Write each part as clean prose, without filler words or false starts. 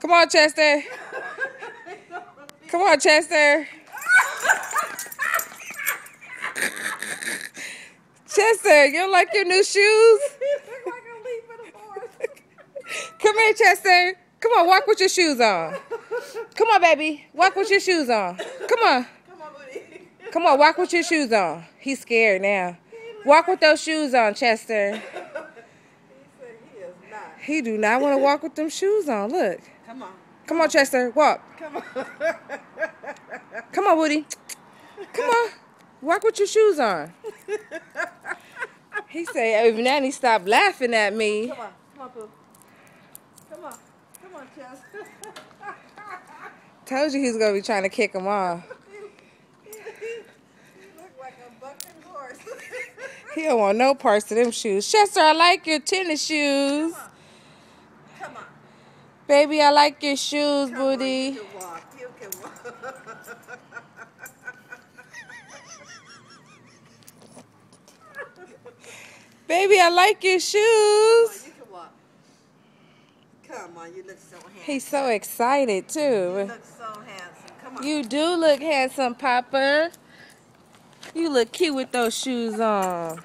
Come on, Chester. Come on, Chester. Chester, you don't like your new shoes? Come here, Chester. Come on, walk with your shoes on. Come on, baby. Walk with your shoes on. Come on. Come on, walk with your shoes on. He's scared now. Walk with those shoes on, Chester. He do not want to walk with them shoes on. Look. Come on. Come on, Chester. Walk. Come on. Come on, Woody. Come on. Walk with your shoes on. He said, if Nanny stopped laughing at me. Come on. Come on, Pooh. Come on. Come on, Chester. Told you he was going to be trying to kick him off. He look like a bucking horse. He don't want no parts of them shoes. Chester, I like your tennis shoes. Come on. Baby, I like your shoes, Come booty. on, you can walk. You can walk. Baby, I like your shoes. Come on, you can walk. Come on, you look so handsome. He's so excited, too. You look so handsome. Come on. You do look handsome, Papa. You look cute with those shoes on.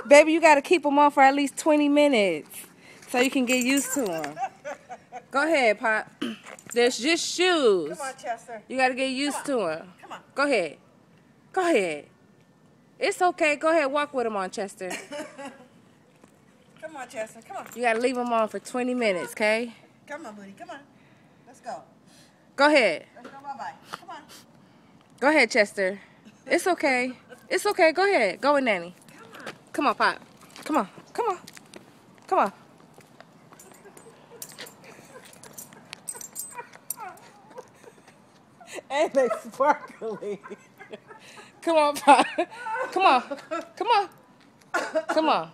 Baby, you got to keep them on for at least 20 minutes so you can get used to them. Go ahead, Pop. There's just shoes. Come on, Chester. You got to get used to them. Come on. Go ahead. Go ahead. It's okay. Go ahead. Walk with them on, Chester. Come on, Chester. Come on. You got to leave them on for 20 minutes, okay? Come on, buddy. Come on. Let's go. Go ahead. Let's go bye-bye. Come on. Go ahead, Chester. It's okay. It's okay. Go ahead. Go with Nanny. Come on, Pop. Come on. Come on. Come on. And they sparkly. Come on, Pop. Come on. Come on. Come on.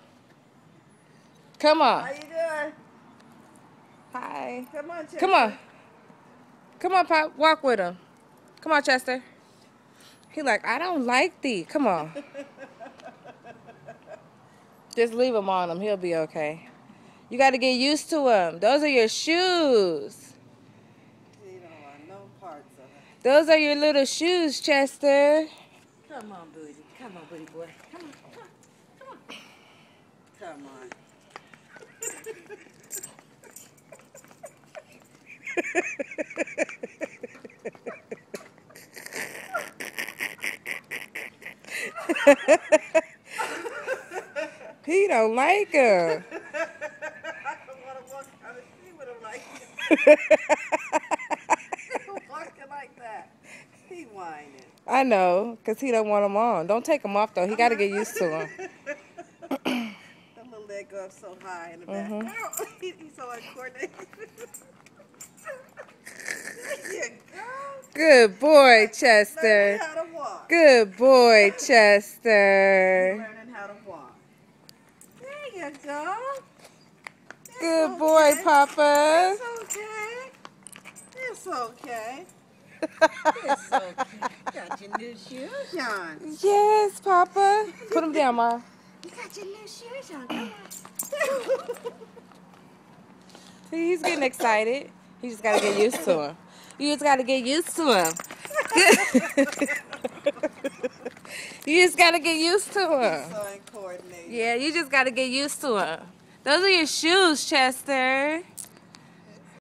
Come on. How you doing? Hi. Come on, Chester. Come on. Come on, Pop. Walk with him. Come on, Chester. He like, I don't like thee. Come on. Just leave him on him. He'll be okay. You got to get used to him. Those are your shoes. You don't want no parts of it. Those are your little shoes, Chester. Come on, booty. Come on, booty boy. Come on. Come on. Come on. He don't like her. I don't want to walk out of the with him like that. Walking like that. He whining. I know, because he don't want them on. Don't take them off, though. He got to get used to them. That little leg goes so high in the back. Oh, he's so uncoordinated. There you go. Good boy, Learning Chester. how to walk. Good boy, Chester. Learning how to walk. There you go. Good It's boy, okay. Papa. It's okay. It's okay. It's okay. Got your new shoes on. Yes, Papa. Put them down, Ma. You got your new shoes on. Come on. He's getting excited. He just got to get used to him. You just got to get used to him. You just got to get used to him. So uncoordinated. Yeah, you just got to get used to him. Those are your shoes, Chester.